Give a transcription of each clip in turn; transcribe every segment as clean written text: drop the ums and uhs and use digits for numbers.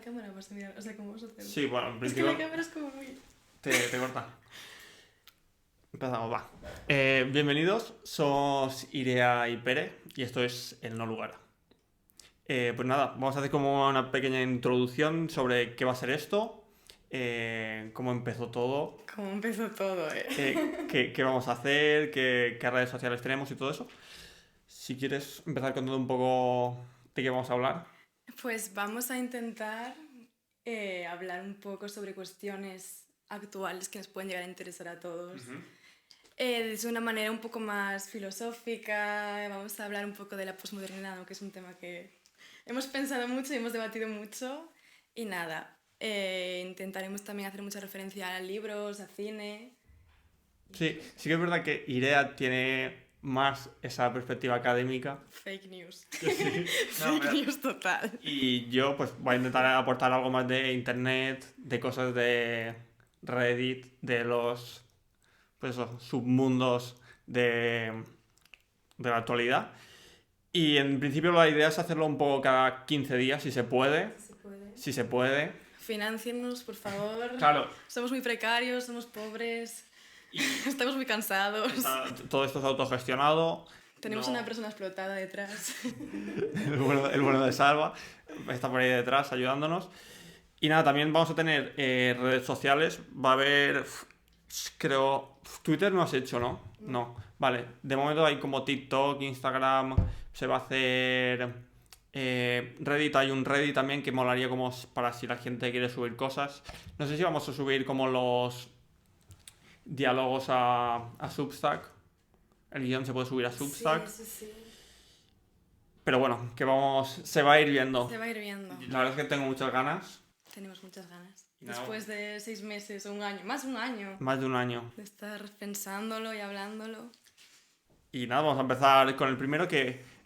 cámara vas a mirar, o sea, ¿cómo vas a hacerlo? Sí, bueno, en Es que principio la cámara es como muy... te corta. Empezamos, va. Bienvenidos, somos Irea y Pere y esto es El No Lugar. Pues nada, vamos a hacer como una pequeña introducción sobre qué va a ser esto, cómo empezó todo, ¿Cómo empezó todo, qué vamos a hacer, qué redes sociales tenemos y todo eso. Si quieres empezar contando un poco de qué vamos a hablar. Pues vamos a intentar hablar un poco sobre cuestiones actuales que nos pueden llegar a interesar a todos. De una manera un poco más filosófica, vamos a hablar un poco de la posmodernidad, ¿no? Que es un tema que hemos pensado mucho y hemos debatido mucho. Y nada, intentaremos también hacer mucha referencia a libros, a cine. Sí que es verdad que Irea tiene más esa perspectiva académica. Fake news. Sí. Fake news total. Y yo pues voy a intentar aportar algo más de internet, de cosas de Reddit, de los pues eso, submundos de la actualidad. Y en principio la idea es hacerlo un poco cada 15 días, si se puede. Si se puede. Financienos, por favor. Claro. Somos muy precarios, somos pobres, estamos muy cansados. Todo esto es autogestionado. Tenemos No. una persona explotada detrás. El bueno de Salva está por ahí detrás ayudándonos. Y nada, también vamos a tener redes sociales. Va a haber, creo, Twitter no has hecho, ¿no? No. Vale, de momento hay como TikTok, Instagram, se va a hacer Reddit. Hay un Reddit también que molaría como para si la gente quiere subir cosas. No sé si vamos a subir como los diálogos a Substack. El guión se puede subir a Substack. Sí. Pero bueno, se va a ir viendo. Se va a ir viendo. La verdad es que tengo muchas ganas. Tenemos muchas ganas. No. Después de 6 meses o un año, más de un año. Más de un año. De estar pensándolo y hablándolo. Y nada, vamos a empezar con el primero que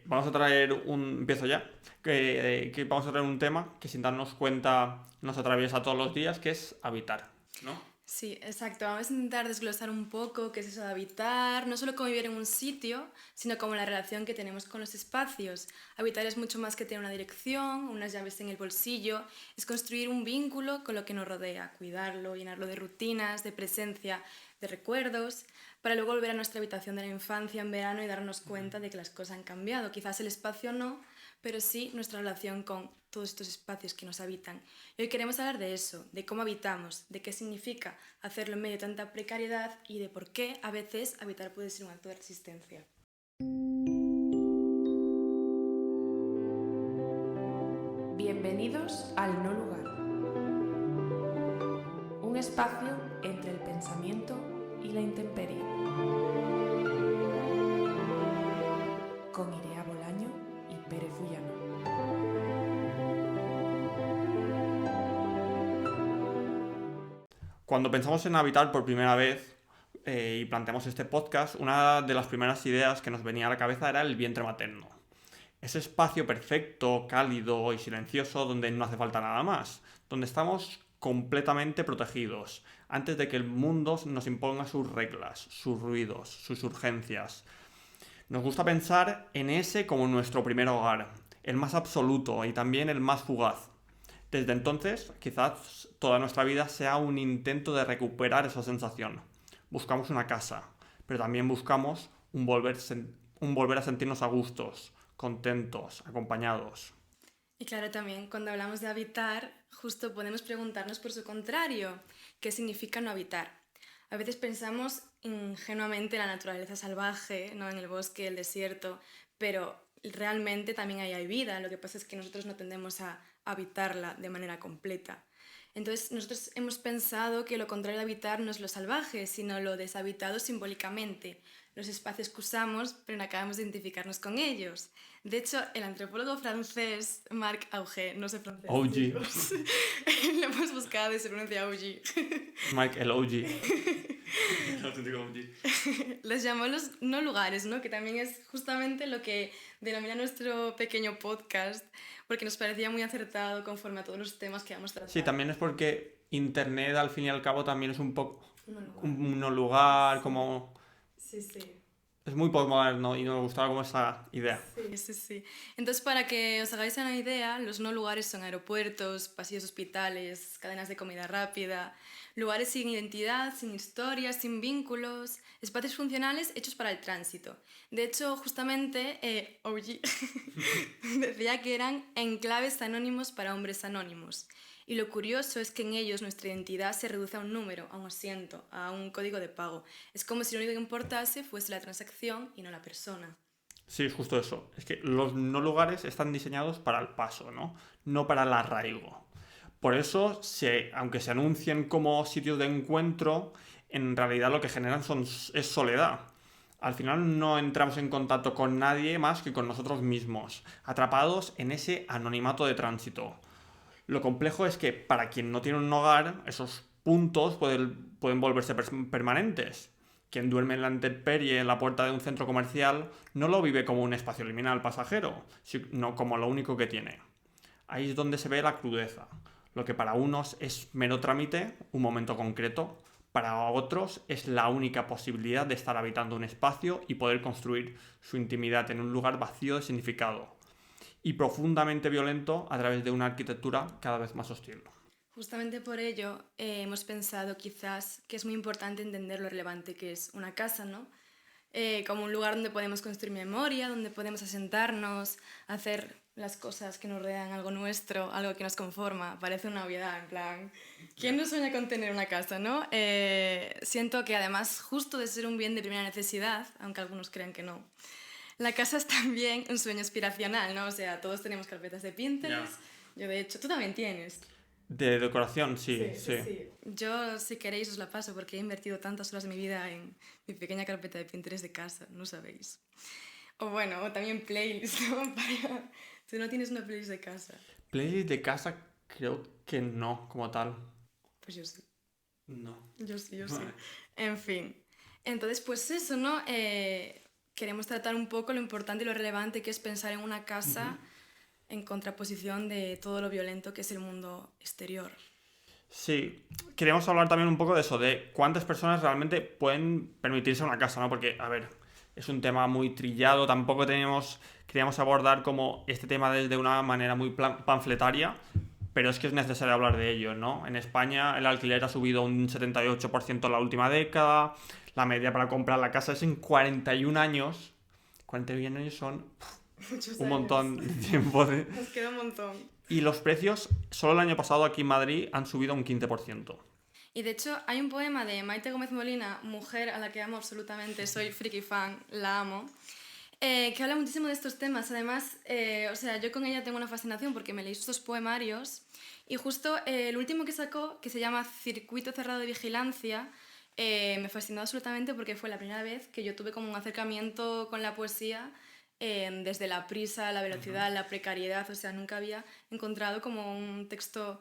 vamos a traer empiezo ya. Que vamos a traer un tema que sin darnos cuenta nos atraviesa todos los días, que es habitar, ¿no? Sí, exacto. Vamos a intentar desglosar un poco qué es eso de habitar, no solo cómo vivir en un sitio, sino como la relación que tenemos con los espacios. Habitar es mucho más que tener una dirección, unas llaves en el bolsillo, es construir un vínculo con lo que nos rodea, cuidarlo, llenarlo de rutinas, de presencia, de recuerdos, para luego volver a nuestra habitación de la infancia en verano y darnos cuenta de que las cosas han cambiado. Quizás el espacio no, pero sí nuestra relación con todos estos espacios que nos habitan. Y hoy queremos hablar de eso, de cómo habitamos, de qué significa hacerlo en medio de tanta precariedad y de por qué a veces habitar puede ser un acto de resistencia. Bienvenidos al No Lugar, un espacio entre el pensamiento y la intemperie, con Irea Bolaño y Pere Fullano. Cuando pensamos en habitar por primera vez y planteamos este podcast, una de las primeras ideas que nos venía a la cabeza era el vientre materno. Ese espacio perfecto, cálido y silencioso donde no hace falta nada más, donde estamos completamente protegidos, antes de que el mundo nos imponga sus reglas, sus ruidos, sus urgencias. Nos gusta pensar en ese como nuestro primer hogar, el más absoluto y también el más fugaz. Desde entonces, quizás toda nuestra vida sea un intento de recuperar esa sensación. Buscamos una casa, pero también buscamos un volver a sentirnos a gustos, contentos, acompañados. Y claro, también cuando hablamos de habitar, justo podemos preguntarnos por su contrario, ¿qué significa no habitar? A veces pensamos ingenuamente en la naturaleza salvaje, ¿no? En el bosque, el desierto, pero realmente también ahí hay vida. Lo que pasa es que nosotros no tendemos a habitarla de manera completa. Entonces nosotros hemos pensado que lo contrario de habitar no es lo salvaje, sino lo deshabitado simbólicamente. Los espacios que usamos, pero no acabamos de identificarnos con ellos. De hecho, el antropólogo francés Marc Augé, no sé francés. OG. Lo hemos buscado y se pronuncia OG. Marc, el OG. El auténtico OG. Les llamó los no lugares, ¿no? Que también es justamente lo que denomina nuestro pequeño podcast, porque nos parecía muy acertado conforme a todos los temas que vamos tratando. Sí, también es porque Internet al fin y al cabo también es un poco un no lugar, como... Sí. Es muy postmoderno y me gustaba como esa idea. Sí, sí, sí. Entonces, para que os hagáis una idea, los no lugares son aeropuertos, pasillos de hospitales, cadenas de comida rápida, lugares sin identidad, sin historia, sin vínculos, espacios funcionales hechos para el tránsito. De hecho, justamente, OG decía que eran enclaves anónimos para hombres anónimos. Y lo curioso es que en ellos nuestra identidad se reduce a un número, a un asiento, a un código de pago. Es como si lo único que importase fuese la transacción y no la persona. Sí, es justo eso. Es que los no lugares están diseñados para el paso, ¿no? No para el arraigo. Por eso, aunque se anuncien como sitios de encuentro, en realidad lo que generan es soledad. Al final no entramos en contacto con nadie más que con nosotros mismos, atrapados en ese anonimato de tránsito. Lo complejo es que para quien no tiene un hogar, esos puntos pueden volverse permanentes. Quien duerme en la intemperie en la puerta de un centro comercial no lo vive como un espacio liminal pasajero, sino como lo único que tiene. Ahí es donde se ve la crudeza. Lo que para unos es mero trámite, un momento concreto, para otros es la única posibilidad de estar habitando un espacio y poder construir su intimidad en un lugar vacío de significado y profundamente violento a través de una arquitectura cada vez más hostil. Justamente por ello hemos pensado quizás que es muy importante entender lo relevante que es una casa, ¿no? Como un lugar donde podemos construir memoria, donde podemos asentarnos, hacer las cosas que nos rodean, algo nuestro, algo que nos conforma. Parece una obviedad, en plan, ¿quién no sueña con tener una casa, no? Siento que además, justo de ser un bien de primera necesidad, aunque algunos crean que no, la casa es también un sueño aspiracional, ¿no? O sea, todos tenemos carpetas de Pinterest. Yo, de hecho, tú también tienes. De decoración, sí. Yo, si queréis, os la paso porque he invertido tantas horas de mi vida en mi pequeña carpeta de Pinterest de casa, no sabéis. O bueno, o también playlist, ¿no? Tú no tienes una playlist de casa. Playlist de casa creo que no, como tal. Pues yo sí. No. Yo sí. Vale. En fin. Entonces, pues eso, ¿no? Queremos tratar un poco lo importante y lo relevante que es pensar en una casa en contraposición de todo lo violento que es el mundo exterior. Sí, queríamos hablar también un poco de eso, de cuántas personas realmente pueden permitirse una casa, ¿no? Porque, a ver, es un tema muy trillado, tampoco queríamos abordar como este tema desde una manera muy panfletaria, pero es que es necesario hablar de ello, ¿no? En España el alquiler ha subido un 78% en la última década, la media para comprar la casa es en 41 años. 41 años son un montón de tiempo. Nos queda un montón. Y los precios, solo el año pasado aquí en Madrid, han subido un 15%. Y de hecho hay un poema de Maite Gómez Molina, mujer a la que amo absolutamente, soy friki fan, la amo, que habla muchísimo de estos temas. Además, o sea, yo con ella tengo una fascinación porque me leí sus poemarios y justo el último que sacó, que se llama Circuito Cerrado de Vigilancia, me fascinó absolutamente porque fue la primera vez que yo tuve como un acercamiento con la poesía desde la prisa, la velocidad, la precariedad. O sea, nunca había encontrado como un texto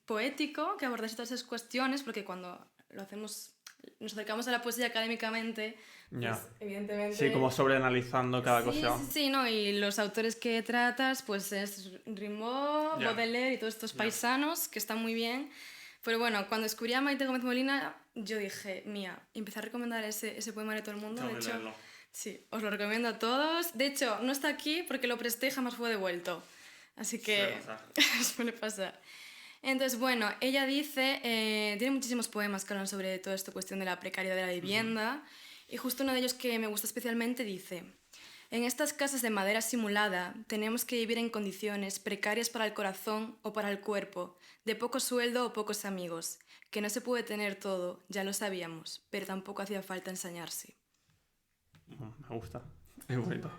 poético que abordase todas esas cuestiones, porque cuando lo hacemos, nos acercamos a la poesía académicamente, pues, evidentemente... Sí, como sobreanalizando cada cosa. Sí, ¿no? Y los autores que tratas, pues es Rimbaud, Baudelaire y todos estos paisanos, que están muy bien. Pero bueno, cuando descubrí a Maite Gómez Molina, yo dije, mía, empecé a recomendar ese poemario a todo el mundo. De hecho, sí, os lo recomiendo a todos. De hecho, no está aquí porque lo presté y jamás fue devuelto. Así que suele pasar. Entonces, bueno, ella dice, tiene muchísimos poemas que hablan sobre toda esta cuestión de la precariedad de la vivienda, y justo uno de ellos que me gusta especialmente dice: en estas casas de madera simulada tenemos que vivir en condiciones precarias para el corazón o para el cuerpo, de poco sueldo o pocos amigos, que no se puede tener todo, ya lo sabíamos, pero tampoco hacía falta ensañarse. Me gusta, es bonito.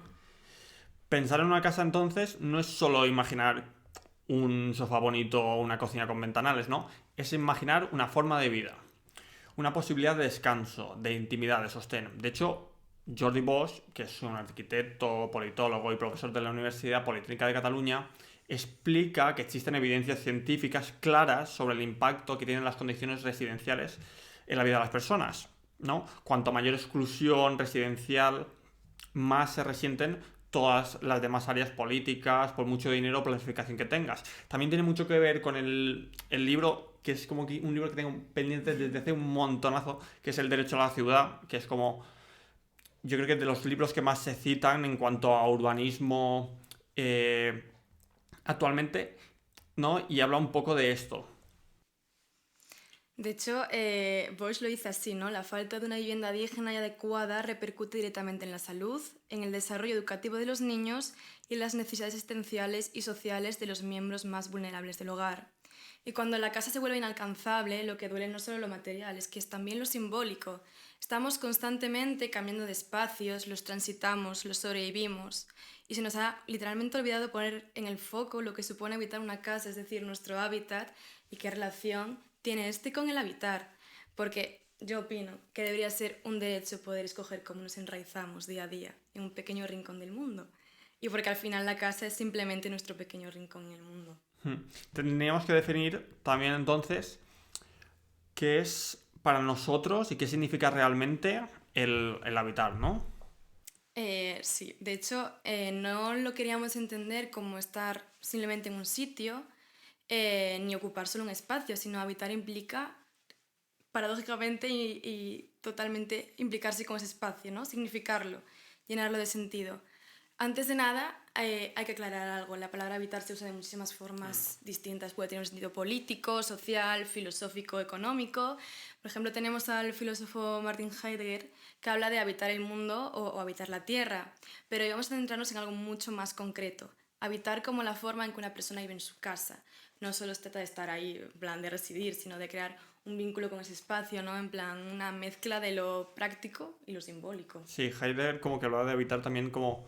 Pensar en una casa entonces no es solo imaginar un sofá bonito o una cocina con ventanales, ¿no? Es imaginar una forma de vida, una posibilidad de descanso, de intimidad, de sostén. De hecho, Jordi Bosch, que es un arquitecto, politólogo y profesor de la Universidad Politécnica de Cataluña, explica que existen evidencias científicas claras sobre el impacto que tienen las condiciones residenciales en la vida de las personas, ¿no? Cuanto mayor exclusión residencial, más se resienten todas las demás áreas políticas, por mucho dinero o planificación que tengas. También tiene mucho que ver con el libro, que es como un libro que tengo pendiente desde hace un montonazo, que es El derecho a la ciudad, que es como yo creo que de los libros que más se citan en cuanto a urbanismo actualmente, ¿no? Y habla un poco de esto. De hecho, Bosch lo dice así, ¿no? La falta de una vivienda digna y adecuada repercute directamente en la salud, en el desarrollo educativo de los niños y en las necesidades existenciales y sociales de los miembros más vulnerables del hogar. Y cuando la casa se vuelve inalcanzable, lo que duele no solo lo material, es que es también lo simbólico. Estamos constantemente cambiando de espacios, los transitamos, los sobrevivimos. Y se nos ha literalmente olvidado poner en el foco lo que supone habitar una casa, es decir, nuestro hábitat y qué relación tiene este con el habitar. Porque yo opino que debería ser un derecho poder escoger cómo nos enraizamos día a día en un pequeño rincón del mundo. Y porque al final la casa es simplemente nuestro pequeño rincón en el mundo. Tendríamos que definir también entonces qué es para nosotros y qué significa realmente el habitar, ¿no? Sí, de hecho, no lo queríamos entender como estar simplemente en un sitio, ni ocupar solo un espacio, sino habitar implica, paradójicamente y totalmente, implicarse con ese espacio, ¿no? Significarlo, llenarlo de sentido. Antes de nada, hay que aclarar algo. La palabra habitar se usa de muchísimas formas distintas. Puede tener un sentido político, social, filosófico, económico. Por ejemplo, tenemos al filósofo Martin Heidegger, que habla de habitar el mundo o habitar la tierra. Pero hoy vamos a centrarnos en algo mucho más concreto. Habitar como la forma en que una persona vive en su casa. No solo se trata de estar ahí, en plan de residir, sino de crear un vínculo con ese espacio, ¿no? En plan, una mezcla de lo práctico y lo simbólico. Sí, Heidegger como que hablaba de habitar también como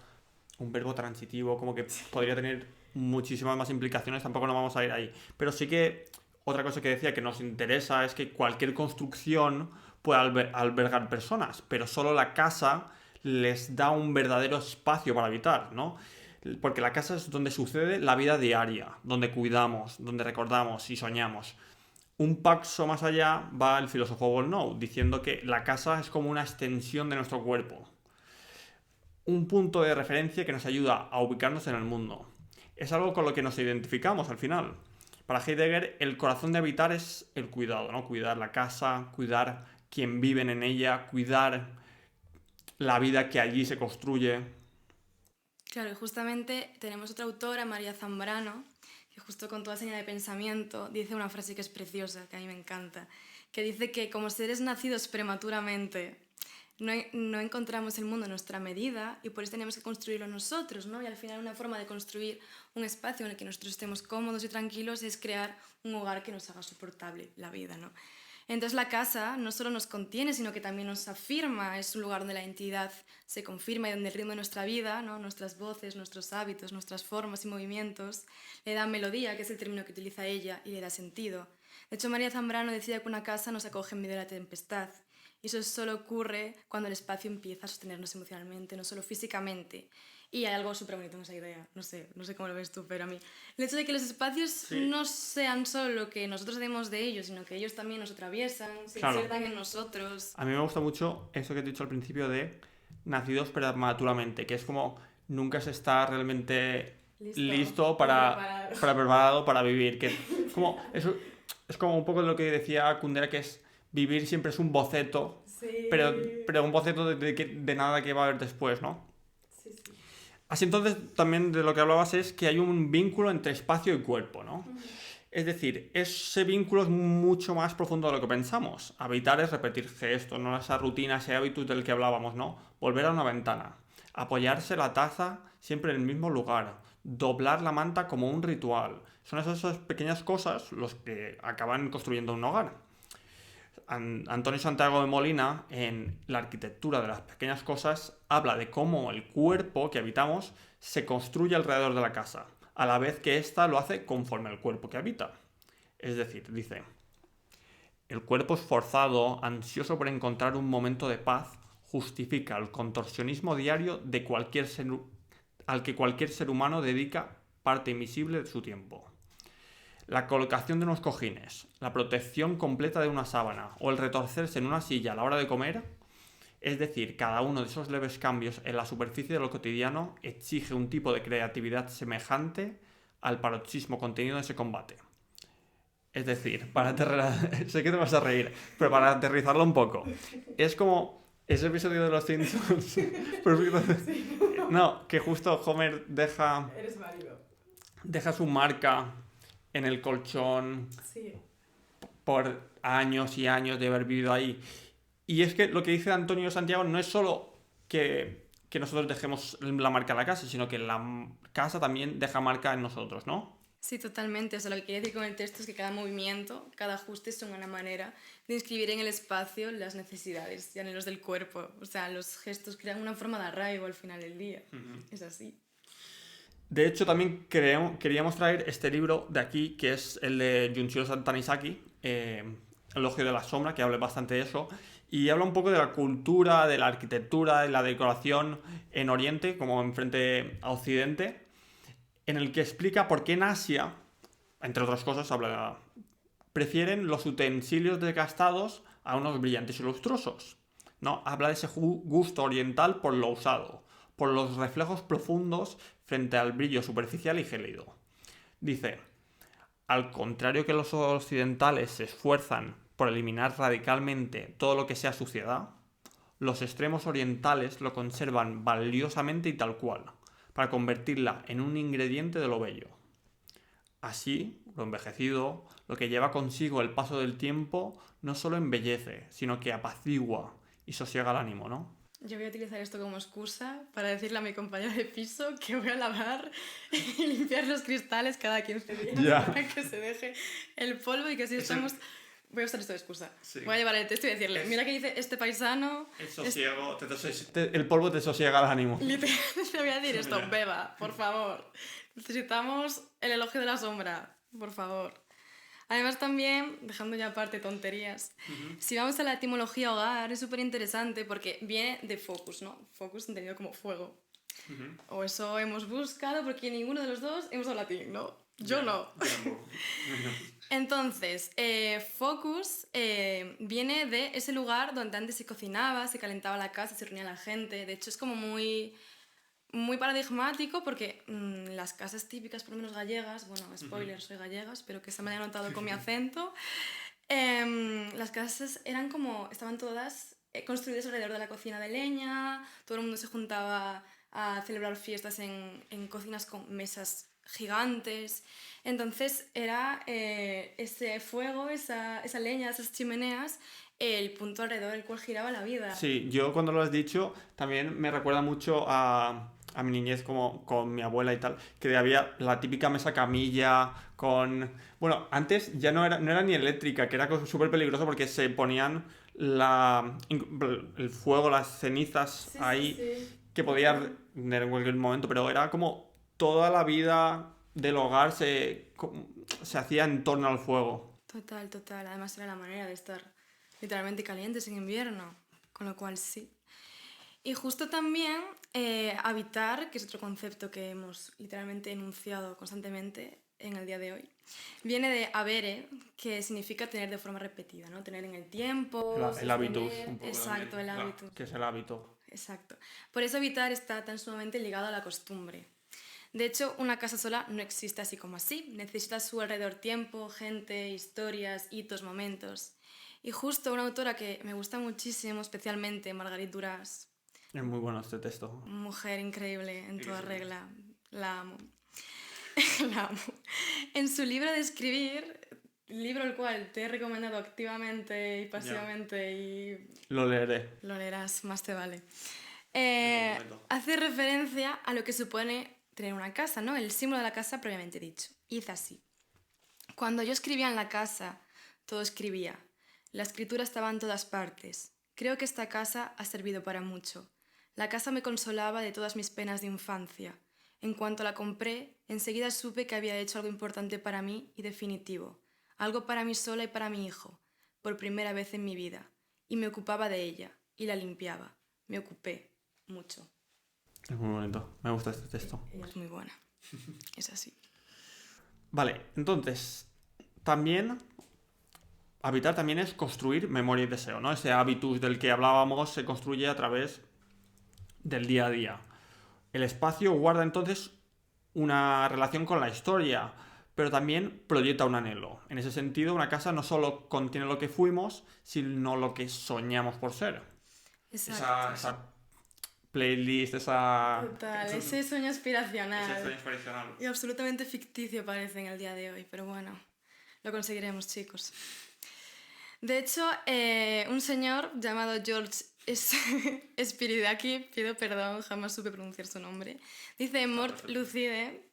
un verbo transitivo, como que podría tener muchísimas más implicaciones, tampoco nos vamos a ir ahí. Pero sí que otra cosa que decía que nos interesa es que cualquier construcción puede albergar personas, pero solo la casa les da un verdadero espacio para habitar, ¿no? Porque la casa es donde sucede la vida diaria, donde cuidamos, donde recordamos y soñamos. Un paso más allá va el filósofo Volnau, diciendo que la casa es como una extensión de nuestro cuerpo. Un punto de referencia que nos ayuda a ubicarnos en el mundo. Es algo con lo que nos identificamos al final. Para Heidegger, el corazón de habitar es el cuidado, ¿no? Cuidar la casa, cuidar quien viven en ella, cuidar la vida que allí se construye. Claro, y justamente tenemos otra autora, María Zambrano, que justo con toda señal de pensamiento dice una frase que es preciosa, que a mí me encanta, que dice que como seres nacidos prematuramente no encontramos el mundo a nuestra medida y por eso tenemos que construirlo nosotros, ¿no? Y al final una forma de construir un espacio en el que nosotros estemos cómodos y tranquilos es crear un hogar que nos haga soportable la vida, ¿no? Entonces la casa no solo nos contiene, sino que también nos afirma, es un lugar donde la identidad se confirma y donde el ritmo de nuestra vida, ¿no? Nuestras voces, nuestros hábitos, nuestras formas y movimientos le dan melodía, que es el término que utiliza ella, y le da sentido. De hecho, María Zambrano decía que una casa nos acoge en medio de la tempestad. Y eso solo ocurre cuando el espacio empieza a sostenernos emocionalmente, no solo físicamente. Y hay algo súper bonito en esa idea, no sé cómo lo ves tú, pero a mí el hecho de que los espacios no sean solo lo que nosotros hacemos de ellos, sino que ellos también nos atraviesan, se insertan en nosotros. A mí me gusta mucho eso que he dicho al principio de nacidos prematuramente, que es como nunca se está realmente listo preparado para vivir. Que como, eso es como un poco lo que decía Kundera, que es vivir siempre es un boceto, pero un boceto de nada que va a haber después, ¿no? Así entonces también de lo que hablabas es que hay un vínculo entre espacio y cuerpo, ¿no? Es decir, ese vínculo es mucho más profundo de lo que pensamos. Habitar es repetir gestos, ¿no? Esa rutina, ese hábito del que hablábamos, ¿no? Volver a una ventana, apoyarse la taza siempre en el mismo lugar, doblar la manta como un ritual. Son esas pequeñas cosas los que acaban construyendo un hogar. Antonio Santiago de Molina, en La arquitectura de las pequeñas cosas, habla de cómo el cuerpo que habitamos se construye alrededor de la casa, a la vez que ésta lo hace conforme al cuerpo que habita. Es decir, dice, el cuerpo esforzado, ansioso por encontrar un momento de paz, justifica el contorsionismo diario de al que cualquier ser humano dedica parte invisible de su tiempo. La colocación de unos cojines, la protección completa de una sábana o el retorcerse en una silla a la hora de comer, es decir, cada uno de esos leves cambios en la superficie de lo cotidiano exige un tipo de creatividad semejante al paroxismo contenido en ese combate. Es decir, sé que te vas a reír, pero para aterrizarlo un poco, es como Ese episodio de los Simpsons. No, que justo Homer Eres válido. deja su marca en el colchón Sí. por años y años de haber vivido ahí. Y es que lo que dice Antonio Santiago no es solo que nosotros dejemos la marca en la casa, sino que la casa también deja marca en nosotros, ¿no? Sí, totalmente. O sea, lo que quiere decir con el texto es que cada movimiento, cada ajuste son una manera de inscribir en el espacio las necesidades y anhelos del cuerpo. O sea, los gestos crean una forma de arraigo al final del día. Es así. De hecho, también queríamos traer este libro de aquí, que es el de Junichiro Tanizaki, Elogio de la Sombra, que habla bastante de eso, y habla un poco de la cultura, de la arquitectura, de la decoración en Oriente, como enfrente a Occidente, en el que explica por qué en Asia, entre otras cosas, prefieren los utensilios desgastados a unos brillantes y lustrosos, ¿no? Habla de ese gusto oriental por lo usado, por los reflejos profundos frente al brillo superficial y gélido. Dice, al contrario que los occidentales se esfuerzan por eliminar radicalmente todo lo que sea suciedad, los extremos orientales lo conservan valiosamente y tal cual, para convertirla en un ingrediente de lo bello. Así, lo envejecido, lo que lleva consigo el paso del tiempo, no solo embellece, sino que apacigua y sosiega el ánimo, ¿no? Yo voy a utilizar esto como excusa para decirle a mi compañera de piso que voy a lavar y limpiar los cristales cada 15 días Ya. para que se deje el polvo y que así estamos... Voy a usar esto de excusa. Sí. Voy a llevar el texto y decirle, mira que dice este paisano... El sosiego, el polvo te sosiega el ánimo. Literalmente le voy a decir esto, Ya. beba, por favor. Necesitamos el elogio de la sombra, por favor. Además también, dejando ya aparte tonterías, si vamos a la etimología hogar es súper interesante porque viene de focus, ¿no? Focus entendido como fuego. O eso hemos buscado porque ninguno de los dos hemos hablado latín, ¿no? Yo no. Entonces, focus viene de ese lugar donde antes se cocinaba, se calentaba la casa, se reunía la gente. De hecho, es como muy paradigmático porque las casas típicas, por lo menos gallegas, bueno, spoiler, soy gallega, espero que se me haya notado con mi acento, las casas eran como, estaban todas construidas alrededor de la cocina de leña, todo el mundo se juntaba a celebrar fiestas en cocinas con mesas gigantes. Entonces era ese fuego, esa leña, esas chimeneas, el punto alrededor del cual giraba la vida. Sí, yo cuando lo has dicho también me recuerda mucho a mi niñez como con mi abuela y tal, que había la típica mesa camilla con... Bueno, antes ya no era ni eléctrica, que era súper peligroso porque se ponían el fuego, las cenizas Sí, ahí, sí. que podía arder en cualquier momento, pero era como toda la vida del hogar se hacía en torno al fuego. Total, total. Además era la manera de estar literalmente calientes en invierno, con lo cual sí. Y justo también habitar, que es otro concepto que hemos literalmente enunciado constantemente en el día de hoy, viene de habere, que significa tener de forma repetida, ¿no? Tener en el tiempo, El hábitus, sostener. un poco. Exacto, también, el hábitus. que es el hábito. Exacto. Por eso habitar está tan sumamente ligado a la costumbre. De hecho, una casa sola no existe así como así. Necesita a su alrededor tiempo, gente, historias, hitos, momentos. Y justo una autora que me gusta muchísimo, especialmente Marguerite Duras, Es muy bueno este texto. mujer increíble en toda sí. regla, la amo. La amo. En su libro de escribir, libro el cual te he recomendado activamente y pasivamente y Lo leeré. lo leerás, más te vale. prometo. Hace referencia a lo que supone tener una casa, ¿no? El símbolo de la casa previamente dicho. Y dice así. Cuando yo escribía en la casa, todo escribía. La escritura estaba en todas partes. Creo que esta casa ha servido para mucho. La casa me consolaba de todas mis penas de infancia. En cuanto la compré, enseguida supe que había hecho algo importante para mí y definitivo. Algo para mí sola y para mi hijo, por primera vez en mi vida. Y me ocupaba de ella, y la limpiaba. Me ocupé mucho. Es muy bonito. Me gusta este texto. Ella es muy buena. Es así. Vale, entonces, también... Habitar también es construir memoria y deseo, ¿no? Ese hábitus del que hablábamos se construye a través del día a día. El espacio guarda entonces una relación con la historia, pero también proyecta un anhelo. En ese sentido, una casa no solo contiene lo que fuimos, sino lo que soñamos por ser. Exacto. esa playlist, esa... Total, ese sueño aspiracional. Ese sueño aspiracional. Y absolutamente ficticio parece en el día de hoy, pero bueno, lo conseguiremos, chicos. De hecho, un señor llamado George Spiridaki, pido perdón, jamás supe pronunciar su nombre, dice en Mort Lucide,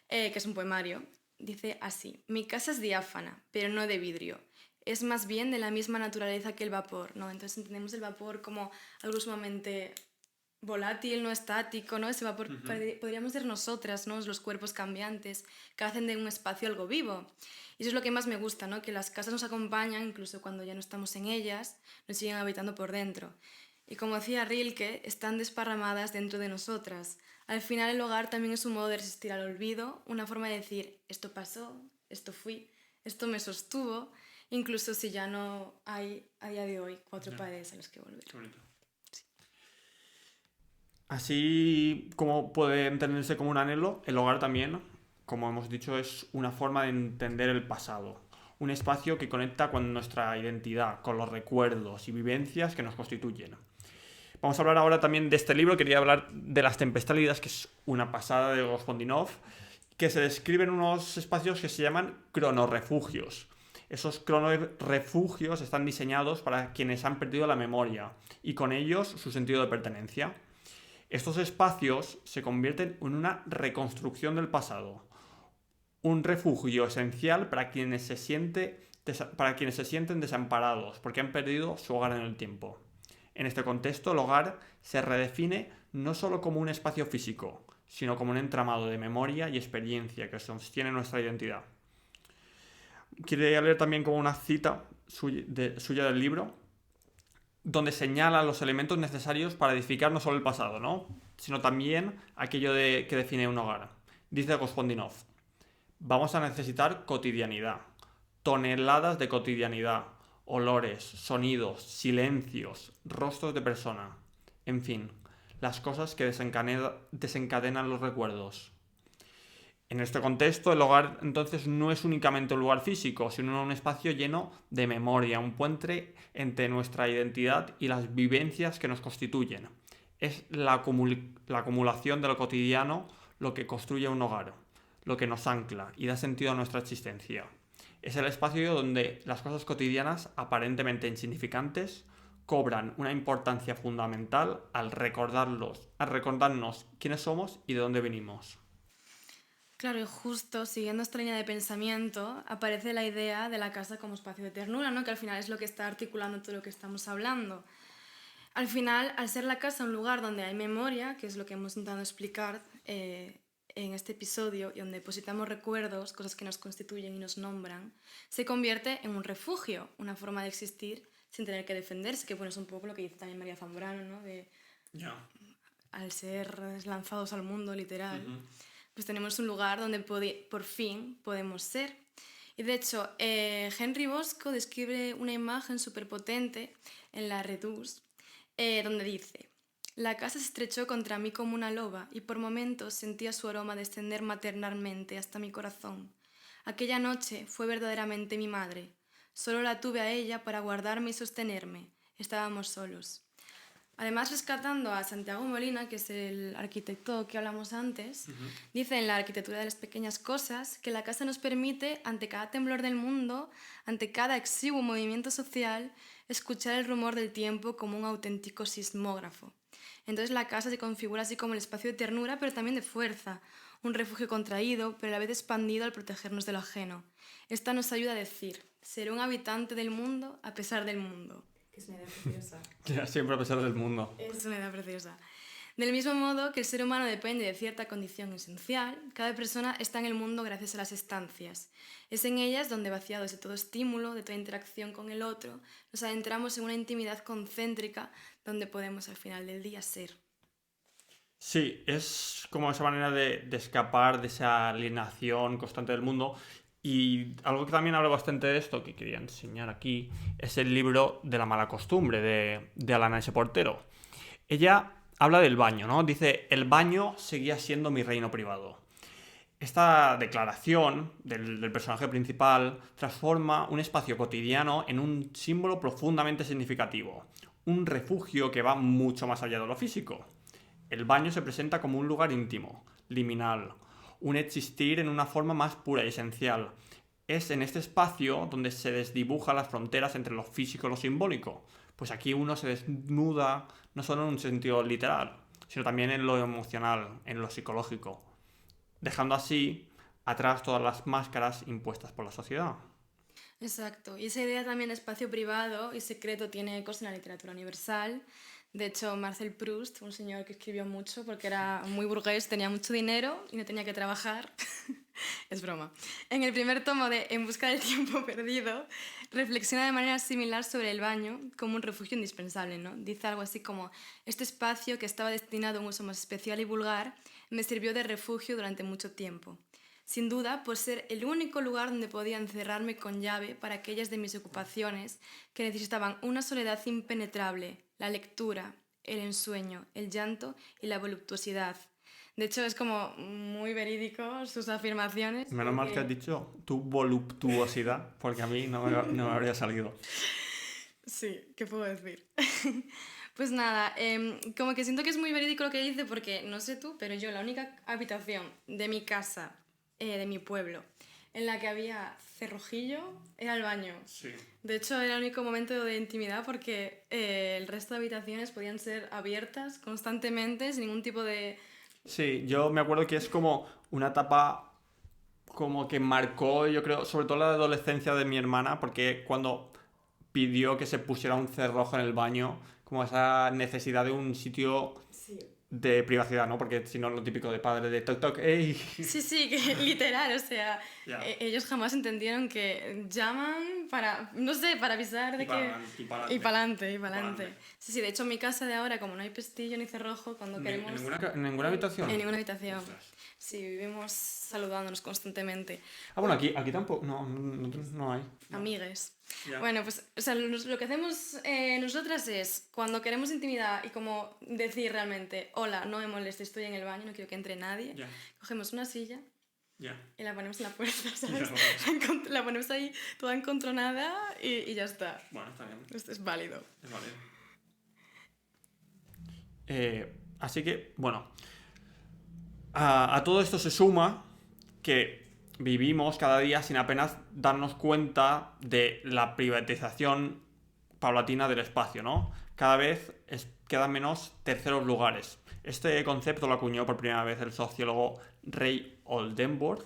que es un poemario, dice así: mi casa es diáfana, pero no de vidrio. Es más bien de la misma naturaleza que el vapor, ¿no? Entonces entendemos el vapor como algo sumamente volátil, no estático, ¿no? Ese vapor podríamos ser nosotras, ¿no? Los cuerpos cambiantes que hacen de un espacio algo vivo. Y eso es lo que más me gusta, ¿no? Que las casas nos acompañan, incluso cuando ya no estamos en ellas, nos siguen habitando por dentro. Y como decía Rilke, están desparramadas dentro de nosotras. Al final el hogar también es un modo de resistir al olvido, una forma de decir, esto pasó, esto fui, esto me sostuvo, incluso si ya no hay a día de hoy 4 paredes a las que volver. Qué bonito. Así como puede entenderse como un anhelo, el hogar también, como hemos dicho, es una forma de entender el pasado. Un espacio que conecta con nuestra identidad, con los recuerdos y vivencias que nos constituyen. Vamos a hablar ahora también de este libro. Quería hablar de Las Tempestálidas, que es una pasada de Gospodinov, que se describen unos espacios que se llaman cronorrefugios. Esos cronorrefugios están diseñados para quienes han perdido la memoria y con ellos su sentido de pertenencia. Estos espacios se convierten en una reconstrucción del pasado, un refugio esencial para quienes se sienten desamparados porque han perdido su hogar en el tiempo. En este contexto, el hogar se redefine no solo como un espacio físico, sino como un entramado de memoria y experiencia que sostiene nuestra identidad. Quería leer también como una cita suya del libro, donde señala los elementos necesarios para edificar no solo el pasado, ¿no? Sino también aquello que define un hogar. Dice Gospodinov: vamos a necesitar cotidianidad, toneladas de cotidianidad, olores, sonidos, silencios, rostros de persona, en fin, las cosas que desencadenan los recuerdos. En este contexto, el hogar entonces no es únicamente un lugar físico, sino un espacio lleno de memoria, un puente entre nuestra identidad y las vivencias que nos constituyen. Es la acumulación de lo cotidiano lo que construye un hogar, lo que nos ancla y da sentido a nuestra existencia. Es el espacio donde las cosas cotidianas, aparentemente insignificantes, cobran una importancia fundamental al recordarnos quiénes somos y de dónde venimos. Claro, y justo siguiendo esta línea de pensamiento aparece la idea de la casa como espacio de ternura, ¿no? Que al final es lo que está articulando todo lo que estamos hablando. Al final, al ser la casa un lugar donde hay memoria, que es lo que hemos intentado explicar en este episodio, y donde depositamos recuerdos, cosas que nos constituyen y nos nombran, se convierte en un refugio, una forma de existir sin tener que defenderse, que bueno, es un poco lo que dice también María Zambrano, ¿no? Al ser lanzados al mundo, literal, pues tenemos un lugar donde por fin podemos ser. Y de hecho, Henry Bosco describe una imagen súper potente en la Redus, donde dice: la casa se estrechó contra mí como una loba y por momentos sentía su aroma descender maternalmente hasta mi corazón. Aquella noche fue verdaderamente mi madre. Solo la tuve a ella para guardarme y sostenerme. Estábamos solos. Además, rescatando a Santiago Molina, que es el arquitecto que hablamos antes, dice en La arquitectura de las pequeñas cosas que la casa nos permite, ante cada temblor del mundo, ante cada exiguo movimiento social, escuchar el rumor del tiempo como un auténtico sismógrafo. Entonces la casa se configura así como el espacio de ternura, pero también de fuerza, un refugio contraído, pero a la vez expandido al protegernos de lo ajeno. Esta nos ayuda a decir: seré un habitante del mundo a pesar del mundo. Que es una idea preciosa. Siempre a pesar del mundo. Es una idea preciosa. Del mismo modo que el ser humano depende de cierta condición esencial, cada persona está en el mundo gracias a las estancias. Es en ellas donde, vaciados de todo estímulo, de toda interacción con el otro, nos adentramos en una intimidad concéntrica donde podemos al final del día ser. Sí, es como esa manera de escapar de esa alienación constante del mundo. Y algo que también habla bastante de esto, que quería enseñar aquí, es el libro de la mala costumbre de Alana S. Portero. Ella habla del baño, ¿no? Dice: el baño seguía siendo mi reino privado. Esta declaración del personaje principal transforma un espacio cotidiano en un símbolo profundamente significativo. un refugio que va mucho más allá de lo físico. El baño se presenta como un lugar íntimo, liminal, un existir en una forma más pura y esencial. Es en este espacio donde se desdibujan las fronteras entre lo físico y lo simbólico. Pues aquí uno se desnuda no solo en un sentido literal, sino también en lo emocional, en lo psicológico, dejando así atrás todas las máscaras impuestas por la sociedad. Exacto, y esa idea también de espacio privado y secreto tiene ecos en la literatura universal. De hecho, Marcel Proust, un señor que escribió mucho porque era muy burgués, tenía mucho dinero y no tenía que trabajar. Es broma. En el primer tomo de En busca del tiempo perdido, reflexiona de manera similar sobre el baño como un refugio indispensable, ¿no? Dice algo así como: este espacio que estaba destinado a un uso más especial y vulgar me sirvió de refugio durante mucho tiempo. Sin duda, por ser el único lugar donde podía encerrarme con llave para aquellas de mis ocupaciones que necesitaban una soledad impenetrable, la lectura, el ensueño, el llanto y la voluptuosidad. De hecho, es como muy verídico sus afirmaciones. Menos mal que has dicho tu voluptuosidad, porque a mí no me habría salido. Sí, ¿qué puedo decir? Pues nada, como que siento que es muy verídico lo que dice porque, no sé tú, pero yo la única habitación de mi casa, de mi pueblo, en la que había cerrojillo era el baño. Sí. De hecho, era el único momento de intimidad porque el resto de habitaciones podían ser abiertas constantemente sin ningún tipo de... Sí, yo me acuerdo que es como una etapa como que marcó, yo creo, sobre todo la adolescencia de mi hermana, porque cuando pidió que se pusiera un cerrojo en el baño, como esa necesidad de un sitio Sí. de privacidad, ¿no? Porque si no, lo típico de padre de toc toc, ¡ey! Sí, que literal, o sea, Ya. ellos jamás entendieron que llaman para, no sé, para avisar de que... Y para adelante. Pa'lante. Sí, de hecho en mi casa de ahora, como no hay pestillo ni cerrojo, cuando queremos... ¿En ninguna habitación? En ninguna habitación. Ostras. Sí, vivimos saludándonos constantemente. Ah, bueno, aquí tampoco, no hay. Amigues. Ya. Bueno, pues o sea, lo que hacemos nosotras es, cuando queremos intimidad y como decir realmente, hola, no me moleste, estoy en el baño, no quiero que entre nadie, Ya. cogemos una silla Ya. y la ponemos en la puerta, ¿sabes? Ya. La ponemos ahí toda encontronada y ya está. Bueno, está bien. Esto es válido. Es válido. Así que, bueno, a todo esto se suma que vivimos cada día sin apenas darnos cuenta de la privatización paulatina del espacio, ¿no? Cada vez quedan menos terceros lugares. Este concepto lo acuñó por primera vez el sociólogo Ray Oldenburg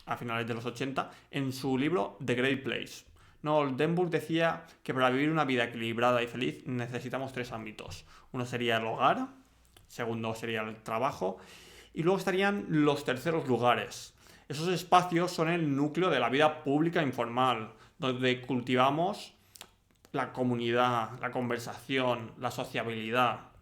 a finales de los 80 en su libro The Great Place. No, Oldenburg decía que para vivir una vida equilibrada y feliz necesitamos 3 ámbitos. Uno sería el hogar, segundo sería el trabajo y luego estarían los terceros lugares. Esos espacios son el núcleo de la vida pública informal, donde cultivamos la comunidad, la conversación, la sociabilidad.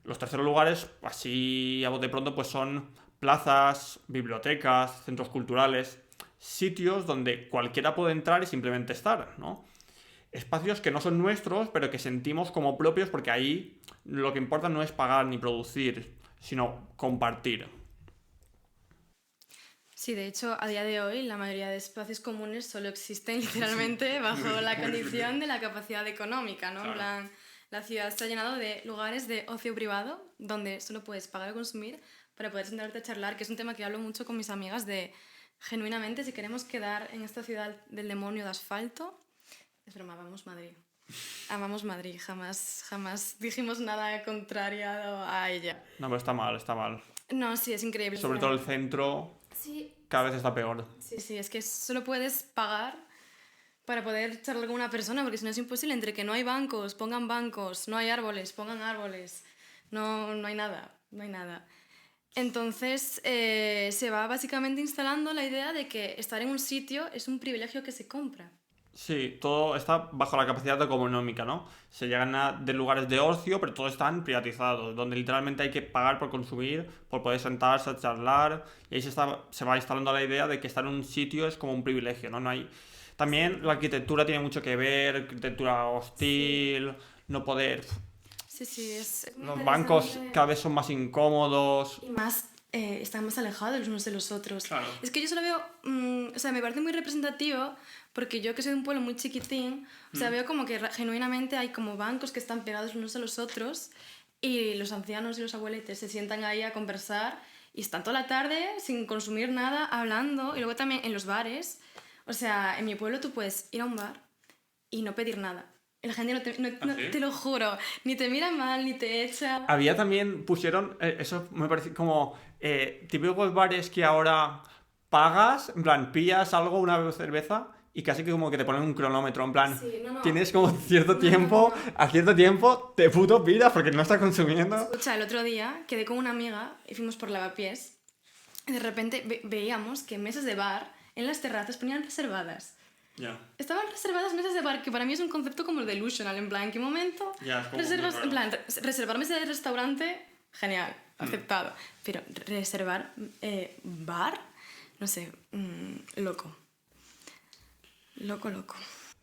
Los terceros lugares, así a bote pronto, pues son plazas, bibliotecas, centros culturales, sitios donde cualquiera puede entrar y simplemente estar, ¿no? Espacios que no son nuestros, pero que sentimos como propios porque ahí lo que importa no es pagar ni producir, sino compartir. Sí, de hecho, a día de hoy la mayoría de espacios comunes solo existen literalmente bajo la condición de la capacidad económica, ¿no? En Claro. plan, la ciudad está llenado de lugares de ocio privado donde solo puedes pagar o consumir para poder sentarte a charlar, que es un tema que hablo mucho con mis amigas de, genuinamente, si queremos quedar en esta ciudad del demonio de asfalto, es broma, amamos Madrid. Amamos Madrid, jamás dijimos nada contrariado a ella. No, pero está mal, está mal. No, sí, es increíble. Sobre todo el centro Sí, cada vez está peor. sí, es que solo puedes pagar para poder charlar con una persona, porque si no es imposible, entre que no hay bancos, pongan bancos, no hay árboles, pongan árboles, no hay nada. Entonces se va básicamente instalando la idea de que estar en un sitio es un privilegio que se compra. Sí, todo está bajo la capacidad económica, ¿no? Se llegan de lugares de ocio, pero todos están privatizados, donde literalmente hay que pagar por consumir, por poder sentarse a charlar, y ahí se va instalando la idea de que estar en un sitio es como un privilegio, ¿no? No hay... También la arquitectura tiene mucho que ver, arquitectura hostil, no poder... Sí, es muy Los bancos interesante. cada vez son más incómodos. Y más están más alejados los unos de los otros. Claro. Es que yo solo veo, o sea, me parece muy representativo porque yo que soy de un pueblo muy chiquitín, o sea, veo como que genuinamente hay como bancos que están pegados unos a los otros y los ancianos y los abueletes se sientan ahí a conversar y están toda la tarde sin consumir nada, hablando. Y luego también en los bares, o sea, en mi pueblo tú puedes ir a un bar y no pedir nada. La gente ¿Ah, sí? te lo juro, ni te mira mal, ni te echa. Había también, pusieron, eso me parece como típicos bares que ahora pagas, en plan, pillas algo, una cerveza, y casi que como que te ponen un cronómetro, en plan, Sí, no. tienes como cierto tiempo, a cierto tiempo te puto piras porque no estás consumiendo. Escucha, el otro día quedé con una amiga y fuimos por Lavapiés y de repente veíamos que mesas de bar en las terrazas ponían reservadas. Ya. Estaban reservadas mesas de bar, que para mí es un concepto como delusional, en plan, ¿en qué momento Ya, es como reservas? muy En raro. plan, reservar mesa de restaurante, genial, aceptado. Pero reservar bar, no sé, loco. Loco.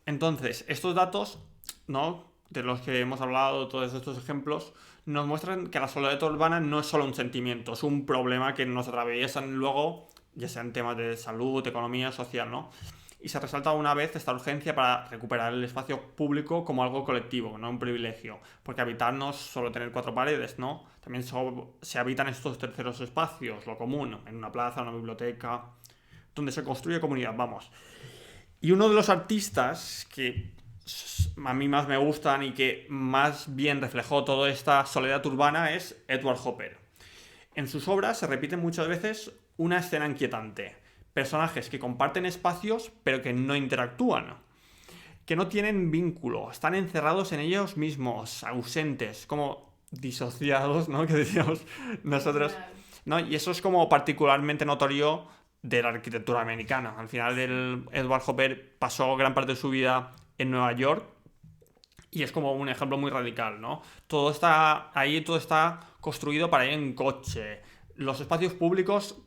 Entonces, estos datos, ¿no?, de los que hemos hablado, todos estos ejemplos, nos muestran que la soledad urbana no es solo un sentimiento, es un problema que nos atraviesan luego, ya sea en temas de salud, economía, social, ¿no? Y se resalta una vez esta urgencia para recuperar el espacio público como algo colectivo, no un privilegio. Porque habitar no es solo tener cuatro paredes, ¿no? También se habitan estos terceros espacios, lo común, en una plaza, una biblioteca, donde se construye comunidad, vamos. Y uno de los artistas que a mí más me gustan y que más bien reflejó toda esta soledad urbana es Edward Hopper. En sus obras se repite muchas veces una escena inquietante. Personajes que comparten espacios pero que no interactúan, que no tienen vínculo, están encerrados en ellos mismos, ausentes, como disociados, ¿no?, que decíamos nosotros, ¿no? Y eso es como particularmente notorio de la arquitectura americana. Al final Edward Hopper pasó gran parte de su vida en Nueva York y es como un ejemplo muy radical, ¿no? Todo está construido para ir en coche. Los espacios públicos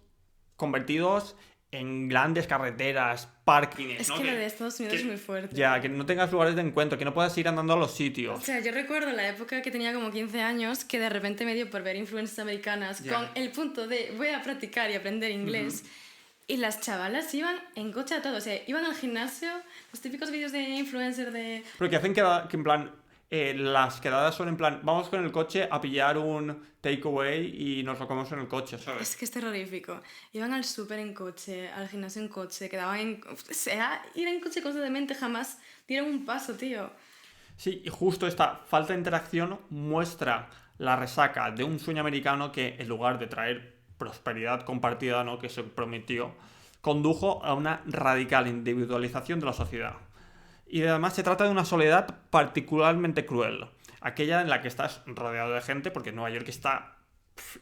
convertidos en grandes carreteras, parkings, Es ¿no? que lo de Estados Unidos es muy fuerte. Ya, que no tengas lugares de encuentro, que no puedas ir andando a los sitios. O sea, yo recuerdo la época que tenía como 15 años que de repente me dio por ver influencers americanas con el punto de voy a practicar y aprender inglés. Y las chavalas iban en coche a todo. O sea, iban al gimnasio, los típicos vídeos de influencer de... Pero que hacen que en plan, las quedadas son en plan, vamos con el coche a pillar un takeaway y nos lo comemos en el coche, ¿sabes? Es que es terrorífico. Iban al súper en coche, al gimnasio en coche, quedaban en... O sea, ir en coche constantemente, jamás dieron un paso, tío. Sí, y justo esta falta de interacción muestra la resaca de un sueño americano que, en lugar de traer prosperidad compartida, ¿no?, que se prometió, condujo a una radical individualización de la sociedad. Y además se trata de una soledad particularmente cruel, aquella en la que estás rodeado de gente, porque Nueva York está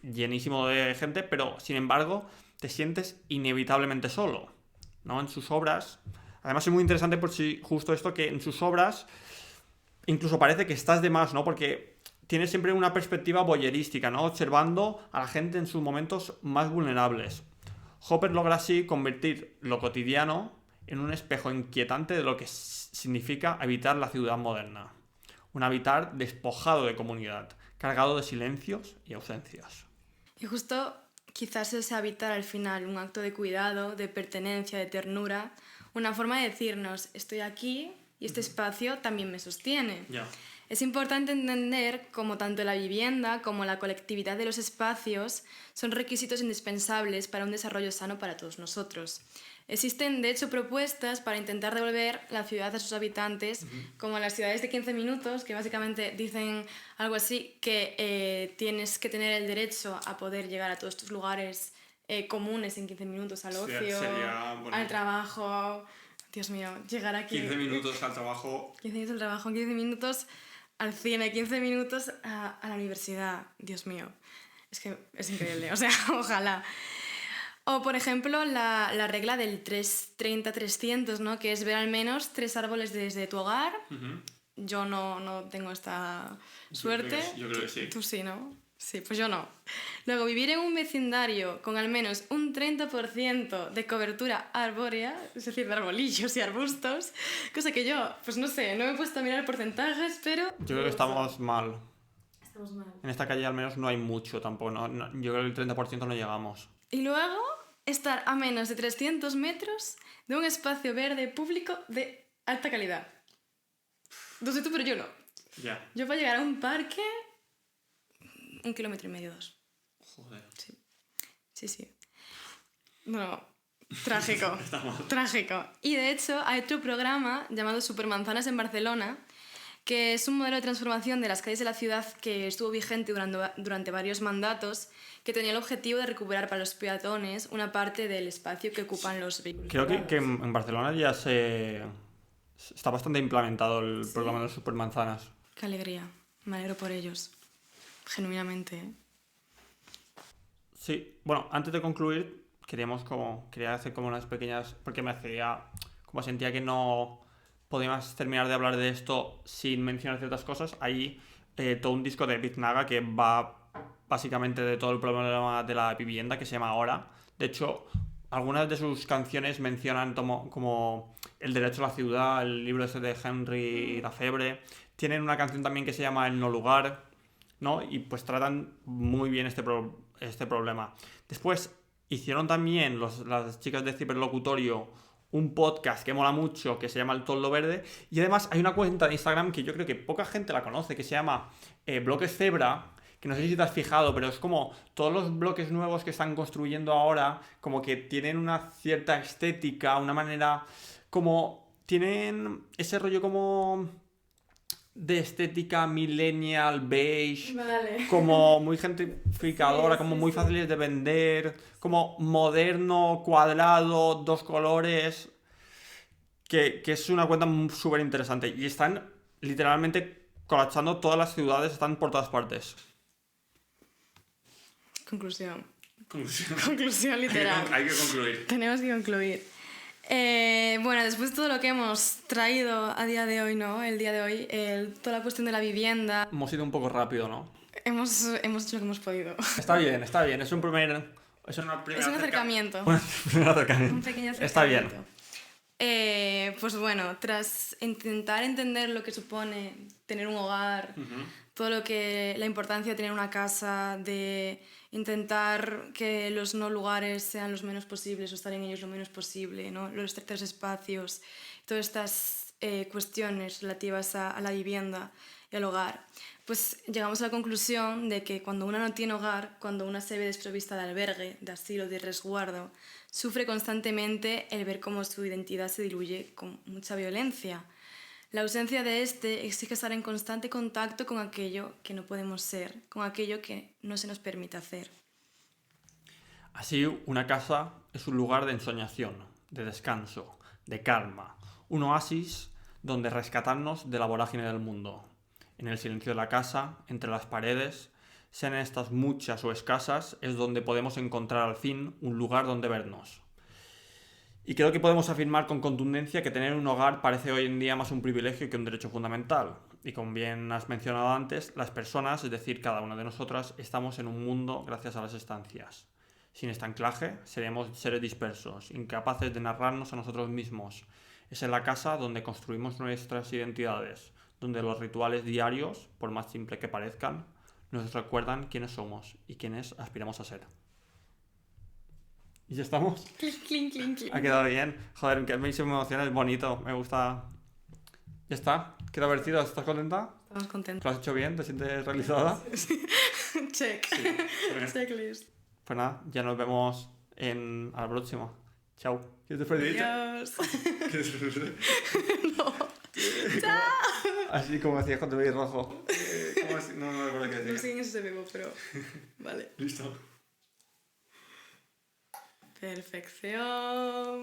llenísimo de gente, pero sin embargo te sientes inevitablemente solo, ¿no? En sus obras, además es muy interesante por si justo esto, que en sus obras incluso parece que estás de más, ¿no? Porque tienes siempre una perspectiva voyerística, ¿no?, observando a la gente en sus momentos más vulnerables. Hopper logra así convertir lo cotidiano en un espejo inquietante de lo que significa habitar la ciudad moderna. Un habitar despojado de comunidad, cargado de silencios y ausencias. Y justo quizás ese habitar al final, un acto de cuidado, de pertenencia, de ternura, una forma de decirnos, estoy aquí y este espacio también me sostiene. Ya. Es importante entender cómo tanto la vivienda como la colectividad de los espacios son requisitos indispensables para un desarrollo sano para todos nosotros. Existen, de hecho, propuestas para intentar devolver la ciudad a sus habitantes, como las ciudades de 15 minutos, que básicamente dicen algo así, que tienes que tener el derecho a poder llegar a todos estos lugares comunes en 15 minutos, al ocio, sería, bueno, al trabajo. Dios mío, llegar aquí... 15 minutos al trabajo. 15 minutos al trabajo, 15 minutos al cine, 15 minutos a la universidad. Dios mío, es que es increíble, o sea, ojalá. O, por ejemplo, la regla del 30-300, ¿no?, que es ver al menos 3 árboles desde tu hogar. Yo no tengo esta suerte. Yo creo que sí. Tú sí, ¿no? Sí, pues yo no. Luego, vivir en un vecindario con al menos un 30% de cobertura arbórea, es decir, de arbolillos y arbustos, cosa que yo, pues no sé, no me he puesto a mirar porcentajes, pero... Yo creo que estamos mal. Estamos mal. En esta calle al menos no hay mucho tampoco. Yo creo que el 30% no llegamos. Y luego estar a menos de 300 metros de un espacio verde público de alta calidad. No sé tú, pero yo no. Ya. Yo para llegar a un parque, 1,5 kilómetros, 2. Joder. Sí. No, trágico. Trágico. Y de hecho hay otro programa llamado Supermanzanas en Barcelona, que es un modelo de transformación de las calles de la ciudad que estuvo vigente durante varios mandatos, que tenía el objetivo de recuperar para los peatones una parte del espacio que ocupan los vehículos. Creo que en Barcelona ya está bastante implementado el programa de los supermanzanas. Qué alegría. Me alegro por ellos. Genuinamente, ¿eh? Sí, bueno, antes de concluir, quería hacer como unas pequeñas, porque sentía que no podíamos terminar de hablar de esto sin mencionar ciertas cosas. Hay todo un disco de Biznaga que va básicamente de todo el problema de la vivienda, que se llama Ahora. De hecho, algunas de sus canciones mencionan como el derecho a la ciudad, el libro ese de Henry Lafebre. Tienen una canción también que se llama El no lugar, ¿no? Y pues tratan muy bien este problema. Después hicieron también las chicas de Ciberlocutorio un podcast que mola mucho, que se llama El Toldo Verde, y además hay una cuenta de Instagram que yo creo que poca gente la conoce, que se llama Bloques Zebra, que no sé si te has fijado, pero es como todos los bloques nuevos que están construyendo ahora, como que tienen una cierta estética, una manera, como tienen ese rollo como de estética millennial, beige, Vale. como muy gentrificadora, Sí, como sí, muy sí. fáciles de vender, como moderno, cuadrado, 2 colores, que es una cuenta súper interesante. Y están literalmente colapsando todas las ciudades, están por todas partes. Conclusión. Conclusión. Conclusión literal. Hay que concluir. Tenemos que concluir. Bueno, después de todo lo que hemos traído a día de hoy, ¿no? El día de hoy, toda la cuestión de la vivienda, Hemos ido un poco rápido, ¿no? hemos hecho lo que hemos podido. Está bien. Es un primer... Es un acercamiento. Un primer acercamiento. Un pequeño Está bien. acercamiento. Pues bueno, tras intentar entender lo que supone tener un hogar, todo lo que la importancia de tener una casa, de intentar que los no lugares sean los menos posibles o estar en ellos lo menos posible, ¿no? Los terceros espacios, todas estas cuestiones relativas a la vivienda y al hogar, pues llegamos a la conclusión de que cuando una no tiene hogar, cuando una se ve desprovista de albergue, de asilo, de resguardo, sufre constantemente el ver cómo su identidad se diluye con mucha violencia. La ausencia de este exige estar en constante contacto con aquello que no podemos ser, con aquello que no se nos permite hacer. Así, una casa es un lugar de ensoñación, de descanso, de calma, un oasis donde rescatarnos de la vorágine del mundo. En el silencio de la casa, entre las paredes, sean estas muchas o escasas, es donde podemos encontrar al fin un lugar donde vernos. Y creo que podemos afirmar con contundencia que tener un hogar parece hoy en día más un privilegio que un derecho fundamental. Y como bien has mencionado antes, las personas, es decir, cada una de nosotras, estamos en un mundo gracias a las estancias. Sin este anclaje, seremos seres dispersos, incapaces de narrarnos a nosotros mismos. Es en la casa donde construimos nuestras identidades, donde los rituales diarios, por más simple que parezcan, nos recuerdan quiénes somos y quiénes aspiramos a ser. ¿Y ya estamos? Clink, clink, clink, clink. Ha quedado bien. Joder, que a mí se me emociona, es bonito, me gusta. Ya está, queda divertido, ¿estás contenta? Estamos contentos. ¿Lo has hecho bien? ¿Te sientes realizada? Check. Checklist. Pues nada, ya nos vemos a la próxima. Chao. ¿Quieres despedirte? Adiós. ¿Quieres despedirte? No. Chao. Así como hacías con tu veis rojo. ¿Cómo así? No me acuerdo qué No decía. sé en eso se bebo, pero... Vale. Listo. Perfección.